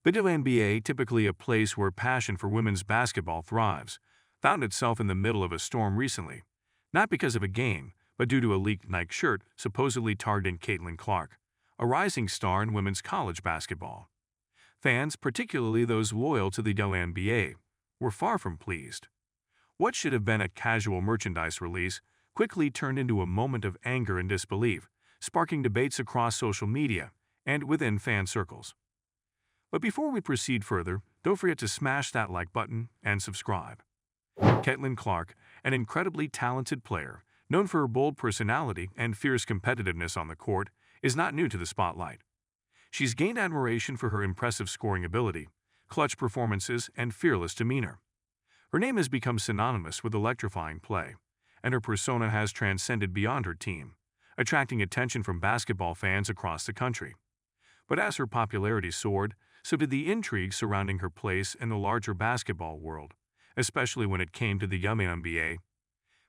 The WNBA, typically a place where passion for women's basketball thrives, found itself in the middle of a storm recently, not because of a game, but due to a leaked Nike shirt supposedly targeting Caitlin Clark, a rising star in women's college basketball. Fans, particularly those loyal to the WNBA, were far from pleased. What should have been a casual merchandise release quickly turned into a moment of anger and disbelief, sparking debates across social media and within fan circles. But before we proceed further, don't forget to smash that like button and subscribe. Caitlin Clark, an incredibly talented player, known for her bold personality and fierce competitiveness on the court, is not new to the spotlight. She's gained admiration for her impressive scoring ability, clutch performances, and fearless demeanor. Her name has become synonymous with electrifying play, and her persona has transcended beyond her team, attracting attention from basketball fans across the country. But as her popularity soared, so did the intrigue surrounding her place in the larger basketball world, especially when it came to the WNBA.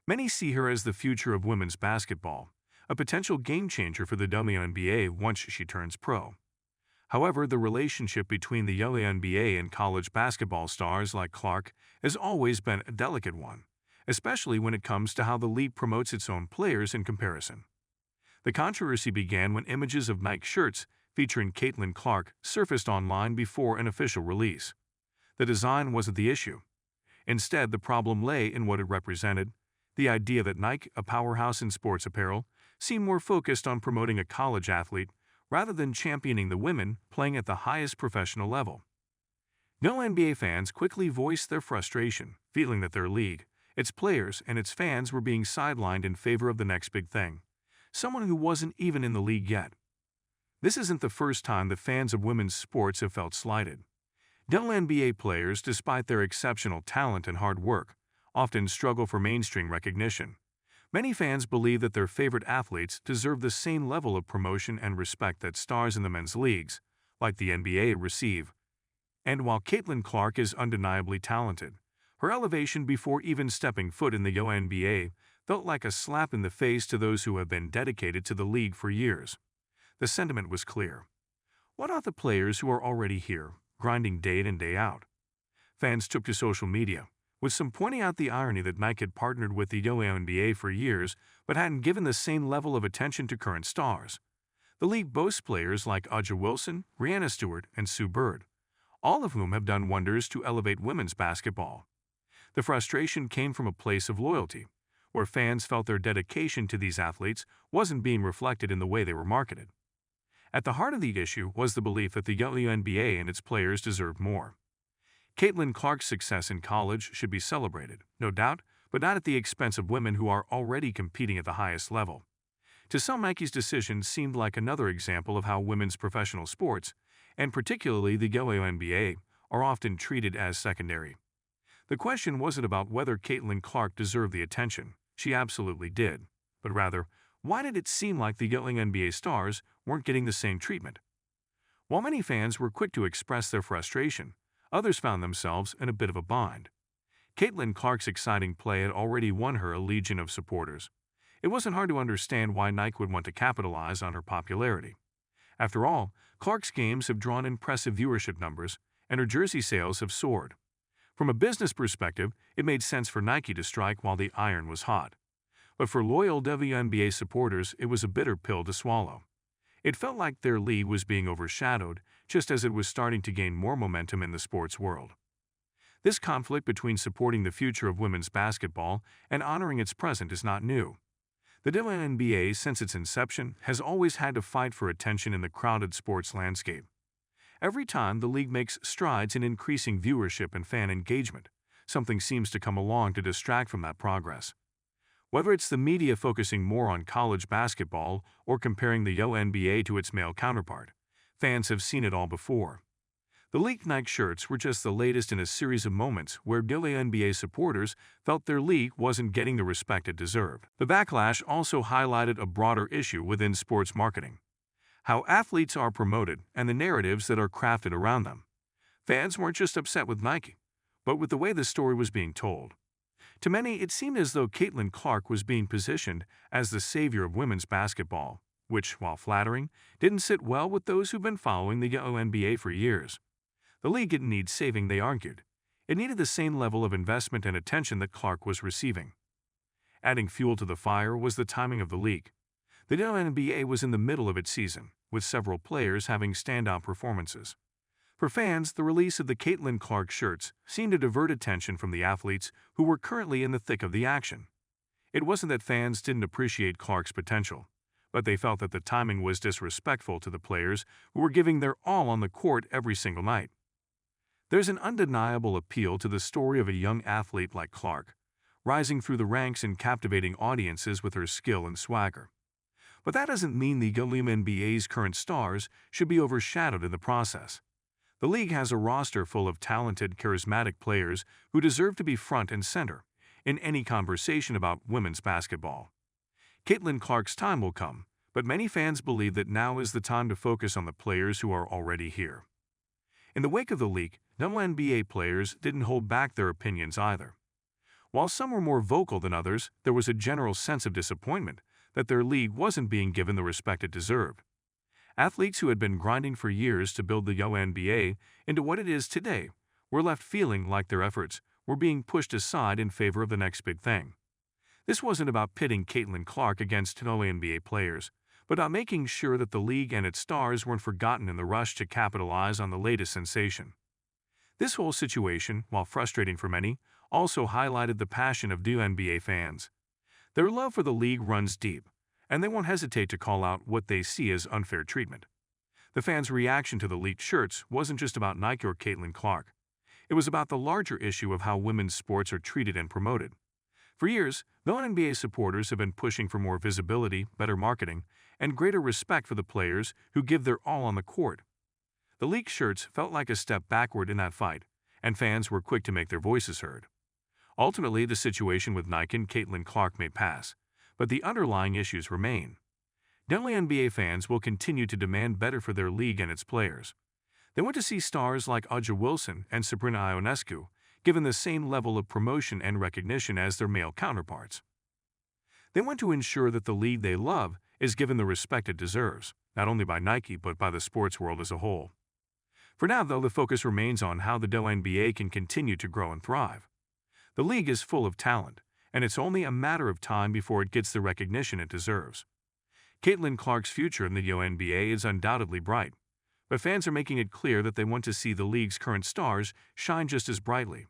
Many see her as the future of women's basketball, a potential game-changer for the WNBA once she turns pro. However, the relationship between the WNBA and college basketball stars like Clark has always been a delicate one, especially when it comes to how the league promotes its own players in comparison. The controversy began when images of Nike shirts featuring Caitlin Clark surfaced online before an official release. The design wasn't the issue. Instead, the problem lay in what it represented: the idea that Nike, a powerhouse in sports apparel, seemed more focused on promoting a college athlete rather than championing the women playing at the highest professional level. WNBA fans quickly voiced their frustration, feeling that their league, its players, and its fans were being sidelined in favor of the next big thing, someone who wasn't even in the league yet. This isn't the first time that fans of women's sports have felt slighted. WNBA players, despite their exceptional talent and hard work, often struggle for mainstream recognition. Many fans believe that their favorite athletes deserve the same level of promotion and respect that stars in the men's leagues, like the NBA, receive. And while Caitlin Clark is undeniably talented, her elevation before even stepping foot in the WNBA felt like a slap in the face to those who have been dedicated to the league for years. The sentiment was clear. What about the players who are already here, grinding day in and day out? Fans took to social media, with some pointing out the irony that Nike had partnered with the WNBA for years but hadn't given the same level of attention to current stars. The league boasts players like A'ja Wilson, Breanna Stewart, and Sue Bird, all of whom have done wonders to elevate women's basketball. The frustration came from a place of loyalty, where fans felt their dedication to these athletes wasn't being reflected in the way they were marketed. At the heart of the issue was the belief that the WNBA and its players deserved more. Caitlin Clark's success in college should be celebrated, no doubt, but not at the expense of women who are already competing at the highest level. To some, Nike's decision seemed like another example of how women's professional sports, and particularly the WNBA, are often treated as secondary. The question wasn't about whether Caitlin Clark deserved the attention. She absolutely did. But rather, why did it seem like the WNBA stars weren't getting the same treatment? While many fans were quick to express their frustration, others found themselves in a bit of a bind. Caitlin Clark's exciting play had already won her a legion of supporters. It wasn't hard to understand why Nike would want to capitalize on her popularity. After all, Clark's games have drawn impressive viewership numbers, and her jersey sales have soared. From a business perspective, it made sense for Nike to strike while the iron was hot. But for loyal WNBA supporters, it was a bitter pill to swallow. It felt like their league was being overshadowed, just as it was starting to gain more momentum in the sports world. This conflict between supporting the future of women's basketball and honoring its present is not new. The WNBA, since its inception, has always had to fight for attention in the crowded sports landscape. Every time the league makes strides in increasing viewership and fan engagement, something seems to come along to distract from that progress. Whether it's the media focusing more on college basketball or comparing the WNBA to its male counterpart, fans have seen it all before. The leaked Nike shirts were just the latest in a series of moments where WNBA supporters felt their league wasn't getting the respect it deserved. The backlash also highlighted a broader issue within sports marketing: how athletes are promoted and the narratives that are crafted around them. Fans weren't just upset with Nike, but with the way the story was being told. To many, it seemed as though Caitlin Clark was being positioned as the savior of women's basketball, which, while flattering, didn't sit well with those who've been following the WNBA for years. The league didn't need saving, they argued. It needed the same level of investment and attention that Clark was receiving. Adding fuel to the fire was the timing of the league. The WNBA was in the middle of its season, with several players having standout performances. For fans, the release of the Caitlin Clark shirts seemed to divert attention from the athletes who were currently in the thick of the action. It wasn't that fans didn't appreciate Clark's potential, but they felt that the timing was disrespectful to the players who were giving their all on the court every single night. There's an undeniable appeal to the story of a young athlete like Clark, rising through the ranks and captivating audiences with her skill and swagger. But that doesn't mean the WNBA's current stars should be overshadowed in the process. The league has a roster full of talented, charismatic players who deserve to be front and center in any conversation about women's basketball. Caitlin Clark's time will come, but many fans believe that now is the time to focus on the players who are already here. In the wake of the leak, WNBA players didn't hold back their opinions either. While some were more vocal than others, there was a general sense of disappointment that their league wasn't being given the respect it deserved. Athletes who had been grinding for years to build the WNBA into what it is today were left feeling like their efforts were being pushed aside in favor of the next big thing. This wasn't about pitting Caitlin Clark against WNBA players, but about making sure that the league and its stars weren't forgotten in the rush to capitalize on the latest sensation. This whole situation, while frustrating for many, also highlighted the passion of WNBA fans. Their love for the league runs deep, and they won't hesitate to call out what they see as unfair treatment. The fans' reaction to the leaked shirts wasn't just about Nike or Caitlin Clark. It was about the larger issue of how women's sports are treated and promoted. For years, WNBA supporters have been pushing for more visibility, better marketing, and greater respect for the players who give their all on the court. The leaked shirts felt like a step backward in that fight, and fans were quick to make their voices heard. Ultimately, the situation with Nike and Caitlin Clark may pass, but the underlying issues remain. WNBA fans will continue to demand better for their league and its players. They want to see stars like Aja Wilson and Sabrina Ionescu given the same level of promotion and recognition as their male counterparts. They want to ensure that the league they love is given the respect it deserves, not only by Nike but by the sports world as a whole. For now, though, the focus remains on how the WNBA can continue to grow and thrive. The league is full of talent, and it's only a matter of time before it gets the recognition it deserves. Caitlin Clark's future in the WNBA is undoubtedly bright, but fans are making it clear that they want to see the league's current stars shine just as brightly.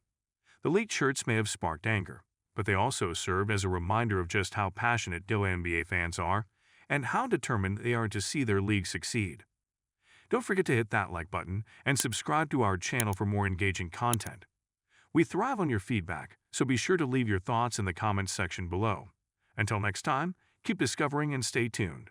The leaked shirts may have sparked anger, but they also serve as a reminder of just how passionate WNBA fans are and how determined they are to see their league succeed. Don't forget to hit that like button and subscribe to our channel for more engaging content. We thrive on your feedback, so be sure to leave your thoughts in the comments section below. Until next time, keep discovering and stay tuned.